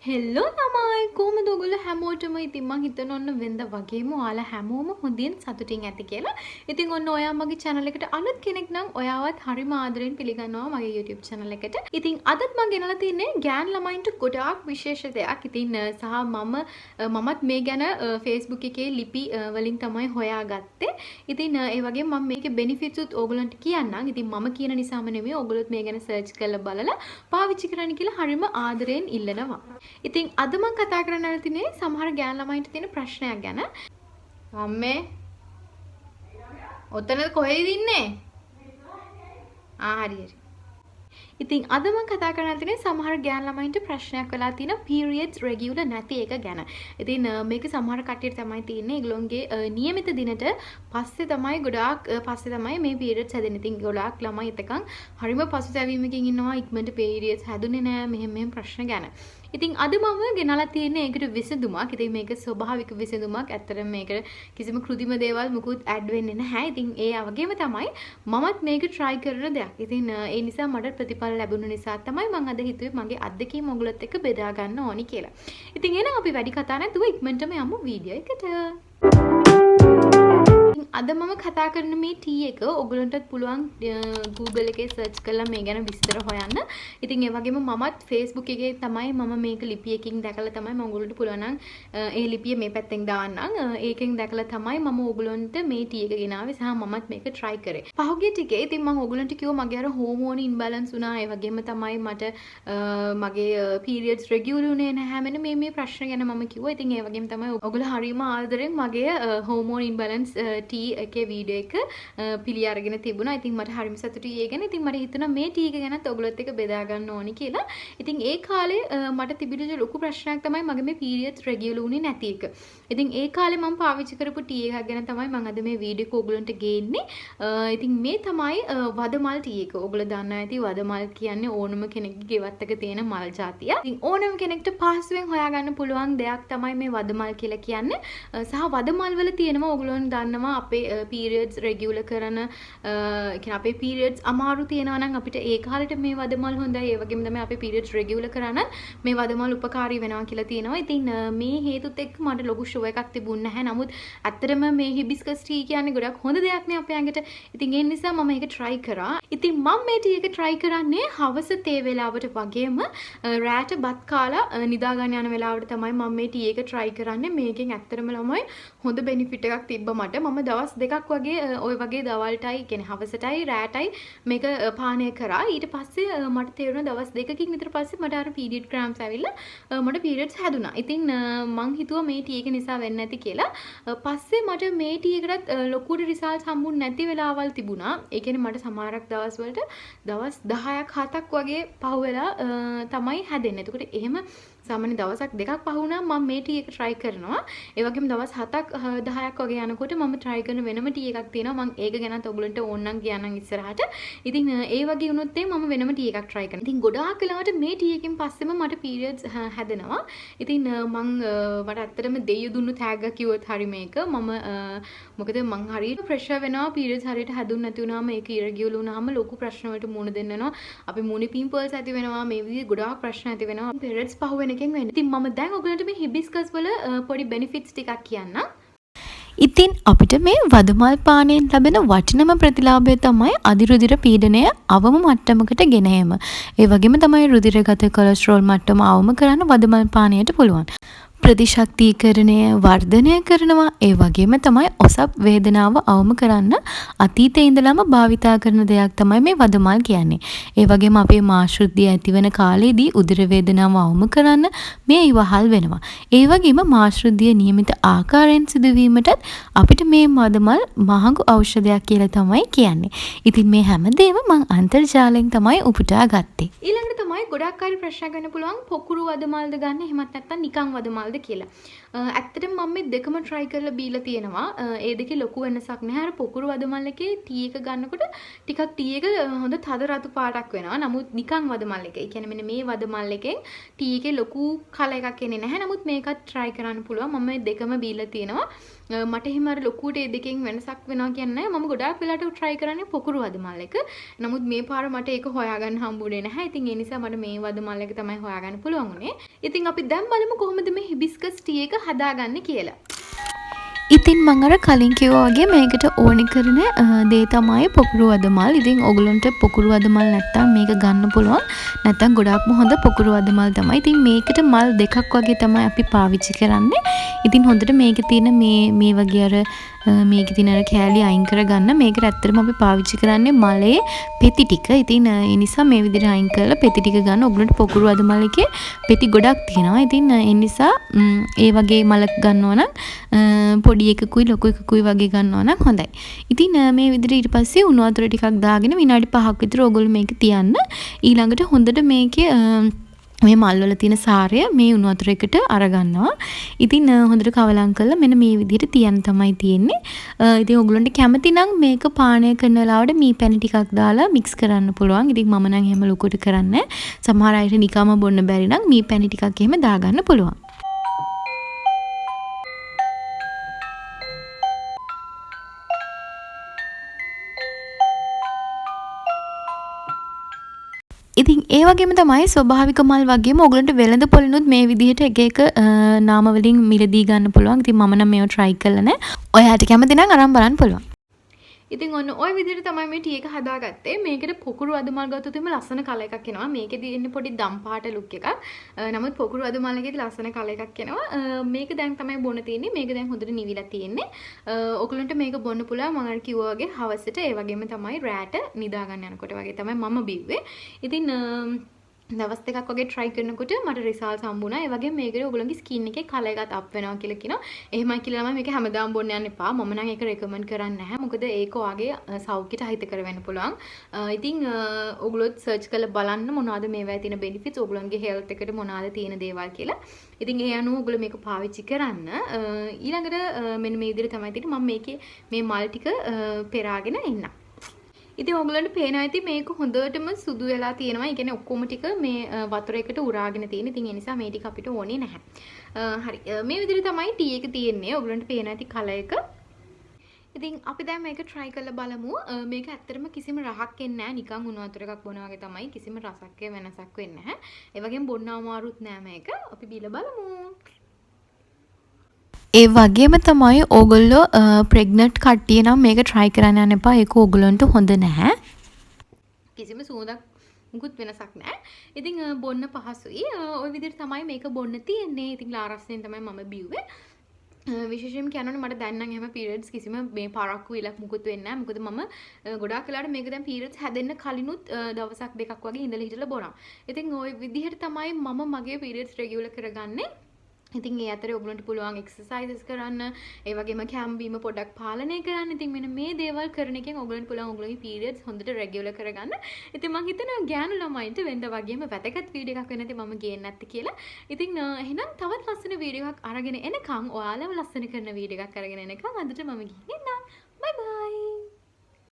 හෙල්ලෝ ළමයි කොහමද ඔයගොල්ලෝ හැමෝටම ඉතින් මං හිතන ඔන්න වෙනද වගේම ඔයාලා හැමෝම හොඳින් සතුටින් ඇති කියලා. ඉතින් ඔන්න ඔයා මගේ channel එකට අලුත් කෙනෙක් නම් ඔයාවත් හරිම ආදරෙන් පිළිගන්නවා මගේ YouTube channel එකට. ඉතින් අදත් මම ගෙනලා තින්නේ ගෑන් ළමයින්ට ගොඩාක් විශේෂ දෙයක්. ඉතින් සහ මමත් මේ ගැන Facebook එකේ ලිපි වලින් තමයි හොයාගත්තේ. ඉතින් ඒ වගේම මම මේකේ benefits උත් ඕගොල්ලන්ට කියන්නම්. ඉතින් මම කියන නිසාම නෙමෙයි ඕගොල්ලොත් මේ ගැන search කරලා බලලා පාවිච්චි කරන්න කියලා හරිම ආදරෙන් ඉල්ලනවා. ඉතින් අද මම කතා කරන්න තියෙන්නේ සමහර ගෑන් ළමයින්ට තියෙන ප්‍රශ්නයක් ගැන. අම්මේ ඔතන කොහෙද ඉන්නේ? හරි හරි. ඉතින් අද මම කතා කරන්න තියෙන්නේ සමහර ගෑන් ළමයින්ට ප්‍රශ්නයක් වෙලා තියෙන periods regular නැති එක ගැන. ඉතින් මේක සමහර කට්ටියට තමයි තියෙන්නේ ඒගොල්ලෝගේ નિયમિત දිනට පස්සේ තමයි ගොඩාක් පස්සේ තමයි මේ periods හැදෙන්නේ. ඉතින් ගොඩාක් ළමයි එතකන් හරිම පසුතැවීමකින් ඉන්නවා ඉක්මනට periods හැදුනේ නැහැ මෙහෙම ප්‍රශ්න ගැන. ඉතින් අද මම ගෙනලා තියෙන්නේ ඒකට විසඳුමක්. ඉතින් මේක ස්වභාවික විසඳුමක්. ඇත්තටම මේකට කිසිම કૃතිම දේවල් මුකුත් ඇඩ් වෙන්නේ නැහැ. ඉතින් ඒ වගේම තමයි මමත් මේක try කරන දෙයක්. ඉතින් ඒ නිසා මට ප්‍රතිඵල ලැබුණ නිසා තමයි මම අද හිතුවේ මගේ අත්දැකීම් ඔයගොල්ලොත් එක්ක බෙදා ගන්න ඕනි කියලා. ඉතින් එහෙනම් අපි වැඩි කතා නැතුව ඉක්මනටම යමු වීඩියෝ එකට. අද මම කතා කරන මේ ටී එක ඔයගලන්ටත් පුළුවන් Google එකේ search කරලා මේ ගැන විස්තර හොයන්න. ඉතින් ඒ වගේම මමත් Facebook එකේ තමයි මම මේක ලිපියකින් දැකලා තමයි මම ඔයගලන්ට පුළුවන් නම් ඒ ලිපිය මේ පැත්තෙන් දාන්නම්. ඒකෙන් දැකලා තමයි මම ඔයගලන්ට මේ ටී එක ගෙනාවේ සහ මමත් මේක try කරේ. පහුගිය ටිකේ ඉතින් මම ඔයගලන්ට කිව්වා මගේ අර හෝමෝන ඉම්බැලන්ස් වුණා. ඒ වගේම තමයි මට මගේ periods regular උනේ නැහැ. මෙන්න මේ ප්‍රශ්න ගැන මම කිව්වා. ඉතින් ඒ වගේම තමයි ඔයගොල්ලෝ හරිම ආදරෙන් මගේ හෝමෝන ඉම්බැලන්ස් ටී එකේ වීඩියෝ එක පිළි අරගෙන තිබුණා. ඉතින් මට හරිම සතුටුයි ඒ ගැන. ඉතින් මට හිතුණා මේ ටී එක ගැනත් ඔයගොල්ලොත් එක්ක බෙදා ගන්න ඕනි කියලා. ඉතින් ඒ කාලේ මට තිබිච්ච ලොකු ප්‍රශ්නයක් තමයි මගේ මේ periods regular උනේ නැති එක. ඉතින් ඒ කාලේ මම පාවිච්චි කරපු ටී එකක් ගැන තමයි මම අද මේ වීඩියෝ එක ඔයගොල්ලන්ට ගේන්නේ. ඉතින් මේ තමයි වදමල් ටී එක. ඔයගොල්ලෝ දන්නා ඇති වදමල් කියන්නේ ඕනම කෙනෙක්ගේ ගෙවත් එක තියෙන මල් జాතිය. ඉතින් ඕනම කෙනෙක්ට පහසුවෙන් හොයාගන්න පුළුවන් දෙයක් තමයි මේ වදමල් කියලා කියන්නේ. සහ වදමල් වල තියෙනවා ඔයගොල්ලෝ දන්නවා අපේ periods regular කරන කියන්නේ අපේ periods අමාරු තියෙනවා නම් අපිට ඒ කාලෙට මේ වදමල් හොඳයි. ඒ වගේම තමයි අපේ periods regular කරන මේ වදමල් උපකාරී වෙනවා කියලා තියෙනවා. ඉතින් මේ හේතුත් එක්ක මට ලොකු ෂෝ එකක් තිබුණ නැහැ. නමුත් ඇත්තටම මේ hibiscus tea කියන්නේ ගොඩක් හොඳ දෙයක් නේ අපේ ඇඟට. ඉතින් ඒ නිසා මම ඒක try කරා. ඉතින් මම මේ tea එක try කරන්නේ හවස තේ වේලාවට වගේම රාට බත් කාලා නිදා ගන්න යන වෙලාවට තමයි මම මේ tea එක try කරන්නේ. මේකෙන් ඇත්තටම ළමයි හොඳ benefit එකක් තිබ්බ මට. මම දවස් දෙකක් වගේ ওই වගේ දවල්ටයි කියන්නේ හවසටයි රැටයි මේක පානය කරා. ඊට පස්සේ මට තේරුණා දවස් දෙකකින් විතර පස්සේ මට අර period cramps ඇවිල්ලා මට periods හැදුනා. ඉතින් මං හිතුවා මේ ටී එක නිසා වෙන්නේ නැති කියලා. පස්සේ මට මේ ටී එකකට ලොකුට results හම්බුනේ නැති වෙලාවල් තිබුණා. ඒ කියන්නේ මට සමහරක් දවස් වලට දවස් 10ක් 7ක් වගේ පහු වෙලා තමයි හැදෙන්නේ. එතකොට එහෙම සාමාන්‍ය දවසක් දෙකක් පහ වුණා මම මේ ටී එක try කරනවා. ඒ වගේම දවස් 7ක් 10ක් වගේ යනකොට මම try කරන වෙනම ටී එකක් තියෙනවා. මම ඒක ගැනත් ඔයගලන්ට ඕනනම් කියන්නම් ඉස්සරහට. ඉතින් ඒ වගේ වුණොත් මම වෙනම ටී එකක් try කරනවා. ඉතින් ගොඩාක් වෙලාවට මේ ටී එකෙන් පස්සෙම මට periods හැදෙනවා. ඉතින් මට ඇත්තටම දෙයියෝ දුන්නු තෑග්ග කිව්වොත් හරි මේක. මොකද මං හරියට pressure වෙනවා periods හරියට හැදුන්නේ නැති වුණාම ඒක irregular වුණාම ලොකු ප්‍රශ්න වලට මුහුණ දෙන්න වෙනවා. අපි මුණේ pimples ඇති වෙනවා. මේ විදිහේ ගොඩාක් ප්‍රශ්න ඇති වෙනවා. periods පහ වෙන එකෙන් වෙන්නේ. ඉතින් මම දැන් ඔයගලන්ට මේ hibiscus වල පොඩි benefits ටිකක් කියන්නම්. ඉතින් අපිට මේ වදමල් පානයෙන් ලැබෙන වටිනම ප්‍රතිලාභය තමයි අධිරුධිර පීඩනය අවම මට්ටමකට ගෙන ඒම. ඒ වගේම තමයි රුධිරගත කොලෙස්ටරෝල් මට්ටම අවම කරන්න වදමල් පානයට පුළුවන්. ප්‍රතිශක්තිකරණය වර්ධනය කරනවා. ඒ වගේම තමයි ඔසප් වේදනාව අවම කරන්න අතීතයේ ඉඳලම භාවිතා කරන දෙයක් තමයි මේ වදමල් කියන්නේ. ඒ වගේම අපේ මාශුද්ධිය ඇතිවන කාලේදී උදර වේදනාව අවම කරන්න මේ ඉවහල් වෙනවා. ඒ වගේම මාශුද්ධිය નિયમિત ආකාරයෙන් සිදුවීමටත් අපිට මේ වදමල් මහඟු ඖෂධයක් කියලා තමයි කියන්නේ. ඉතින් මේ හැමදේම මම අන්තර්ජාලයෙන් තමයි උපුටා ගත්තේ. ඊළඟට තමයි ගොඩක් අය ප්‍රශ්න ගන්න පුළුවන් පොකුරු වදමල්ද ගන්න එහෙමත් නැත්නම් නිකන් වදමල්ද කියලා. ඇත්තටම මම මේ දෙකම try කරලා බීලා තියෙනවා. ඒ දෙකේ ලොකු වෙනසක් නැහැ. අර පොකුරු වදමල් එකේ ටී එක ගන්නකොට ටිකක් ටී එක හොඳ තද රතු පාටක් වෙනවා. නමුත් නිකන් වදමල් එකේ. ඒ කියන්නේ මෙන්න මේ වදමල් එකෙන් ටී එකේ ලොකු කල එකක් එන්නේ නැහැ. නමුත් මේකත් try කරන්න පුළුවන්. මම මේ දෙකම බීලා තියෙනවා. මට එහෙම අර ලොකුවට ඒ දෙකෙන් වෙනසක් වෙනවා කියන්නේ මම ගොඩාක් වෙලාට try කරන්නේ පොකුරු වදමල් එක. නමුත් මේ පාර මට ඒක හොයාගන්න හම්බුනේ නැහැ. ඉතින් ඒ නිසා මට මේ වදමල් එක තමයි හොයාගන්න පුළුවන් වුණේ. ඉතින් අපි දැන් බලමු කොහොමද මේ හිබිස්කස් ටී එක හදාගන්නේ කියලා. ඉතින් මම අර කලින් කිව්වා වගේ මේකට ඕනි කරන දේ තමයි පොකුරු වදමල්. ඉතින් ඔයගලන්ට පොකුරු වදමල් නැත්තම් මේක ගන්න පුළුවන්. නැත්තම් ගොඩාක්ම හොඳ පොකුරු වදමල් තමයි. ඉතින් මේකට මල් දෙකක් වගේ තමයි අපි පාවිච්චි කරන්නේ. ඉතින් හොඳට මේකේ තියෙන මේ වගේ අර මේකේ තියෙන අර කෑලි අයින් කරගන්න. මේකට ඇත්තටම අපි පාවිච්චි කරන්නේ මලේ පෙති ටික. ඉතින් ඒ නිසා මේ විදිහට අයින් කරලා පෙති ටික ගන්න. ඔයගලන්ට පොකුරු වදමල් එකේ පෙති ගොඩක් තියෙනවා. ඉතින් ඒ නිසා ඒ වගේ මලක් ගන්නවා නම් පොඩි එකකුයි ලොකු එකකුයි වගේ ගන්නවා නම් හොඳයි. ඉතින් මේ විදිහට ඊට පස්සේ උණු වතුර ටිකක් දාගෙන විනාඩි 5ක් විතර ඔයගොල්ලෝ මේක තියන්න. ඊළඟට හොඳට මේකේ මේ මල් වල තියෙන සාරය මේ උණු වතුර එකට අරගන්නවා. ඉතින් හොඳට කවලම් කරලා මෙන්න මේ විදිහට තියන්න තමයි තියෙන්නේ. ඉතින් ඔයගොල්ලන්ට කැමති නම් මේක පානය කරන වෙලාවට මී පැණි ටිකක් දාලා මික්ස් කරන්න පුළුවන්. ඉතින් මම නම් එහෙම ලොකුට කරන්නේ නැහැ. සමහර අයට නිකම්ම බොන්න බැරි නම් මී පැණි ටිකක් එහෙම දාගන්න පුළුවන්. ඉතින් ඒ වගේම තමයි ස්වභාවික මල් වගේම ඔයගලන්ට වෙළඳ පොලිනුත් මේ විදිහට එක එක නාම වලින් මිලදී ගන්න පුළුවන්. ඉතින් මම නම් මේව try කරලා නැහැ. ඔයාට කැමති නම් අරන් බලන්න පුළුවන්. ඉතින් ඔන්න ওই විදිහට තමයි මේ ටී එක හදාගත්තේ. මේකට පොකුරු වදමල් ගත්තොත් එimhe ලස්සන කලර් එකක් එනවා. මේකෙදී එන්නේ පොඩි දම් පාට ලුක් එකක්. නමුත් පොකුරු වදමල් එකේදී ලස්සන කලර් එකක් එනවා. මේක දැන් තමයි බොන්න තියෙන්නේ. මේක දැන් හොඳට නිවිලා තියෙන්නේ. ඔයගලන්ට මේක බොන්න පුළුවන් මම අර කිව්වා වගේ හවසට ඒ වගේම තමයි රැට නිදා ගන්න යනකොට වගේ තමයි මම බිව්වේ. ඉතින් දවස් දෙකක් වගේ try කරනකොට මට results හම්බුණා. ඒ වගේම මේකේ ඔයගොල්ලන්ගේ skin එකේ color එකත් up වෙනවා කියලා කියනවා. එහෙමයි කියලා නම් මේක හැමදාම බොන්න යන්න එපා. මම නම් ඒක recommend කරන්නේ නැහැ. මොකද ඒක ඔයාගේ සෞඛ්‍යයට අහිතකර වෙන්න පුළුවන්. ඉතින් ඔයගොල්ලෝ search කරලා බලන්න මොනවද මේවායේ තියෙන benefits, ඔයගොල්ලන්ගේ health එකට මොනවද තියෙන දේවල් කියලා. ඉතින් ඒ අනුව ඔයගොල්ලෝ මේක පාවිච්චි කරන්න. ඊළඟට මෙන්න මේ විදිහට තමයි තියෙන්නේ. මම මේකේ මේ මල් ටික පෙරාගෙන එන්නම්. ඉතින් ඔයගලන්ට පේනවා ඇති මේක හොඳටම සුදු වෙලා තියෙනවා. ඒ කියන්නේ ඔක්කොම ටික මේ වතුර එකට උරාගෙන තියෙන. ඉතින් ඒ නිසා මේ ටික අපිට ඕනේ නැහැ. හරි. මේ විදිහට තමයි ටී එක තියෙන්නේ. ඔයගලන්ට පේනවා ඇති කලර් එක. ඉතින් අපි දැන් මේක try කරලා බලමු. මේක ඇත්තටම කිසිම රහක් එන්නේ නැහැ. නිකන් උණු වතුර එකක් බොනවා වගේ තමයි. කිසිම රසක් වෙනසක් වෙන්නේ නැහැ. ඒ වගේම බොන්න අමාරුත් නෑ මේක. අපි බීලා බලමු. ඒ වගේම තමයි ඕගොල්ලෝ ප්‍රෙග්නන්ට් කට්ටිය නම් මේක try කරන්න යන්න එපා. ඒක ඕගොල්ලන්ට හොඳ නැහැ. කිසිම සුවඳක් මුකුත් වෙනසක් නැහැ. ඉතින් බොන්න පහසුයි. ওই විදිහට තමයි මේක බොන්න තියෙන්නේ. ඉතින් ලාරස්යෙන් තමයි මම බිව්වේ. විශේෂයෙන්ම කියනවනේ මට දැන් නම් එහෙම periods කිසිම මේ පරක්කු විලක් මුකුත් වෙන්නේ නැහැ. මොකද මම ගොඩාක් වෙලාවට මේක දැන් periods හැදෙන්න කලිනුත් දවසක් දෙකක් වගේ ඉඳලා හිටලා බොනවා. ඉතින් ওই විදිහට තමයි මම මගේ periods regular කරගන්නේ. ඉතින් ඒ අතරේ ඔයගලන්ට පුළුවන් එක්සර්සයිසස් කරන්න, ඒ වගේම කැම්බීම පොඩක් පාලනය කරන්න. ඉතින් මෙන්න මේ දේවල් කරන එකෙන් ඔයගලන්ට පුළුවන් ඔයගලගේ පීරියඩ්ස් හොඳට රෙගියුලර් කරගන්න. ඉතින් මම හිතනවා ගෑනු ළමයින්ට වෙන්න වගේම වැදගත් වීඩියෝ එකක් වෙන්න ඇති මම ගේන්නේ නැත්තේ කියලා. ඉතින් එහෙනම් තවත් ලස්සන වීඩියෝ එකක් අරගෙන එනකම් ඔයාලම ලස්සන කරන වීඩියෝ එකක් අරගෙන එනකම් අදට මම ගිහින් එන්නම්. බයි බයි.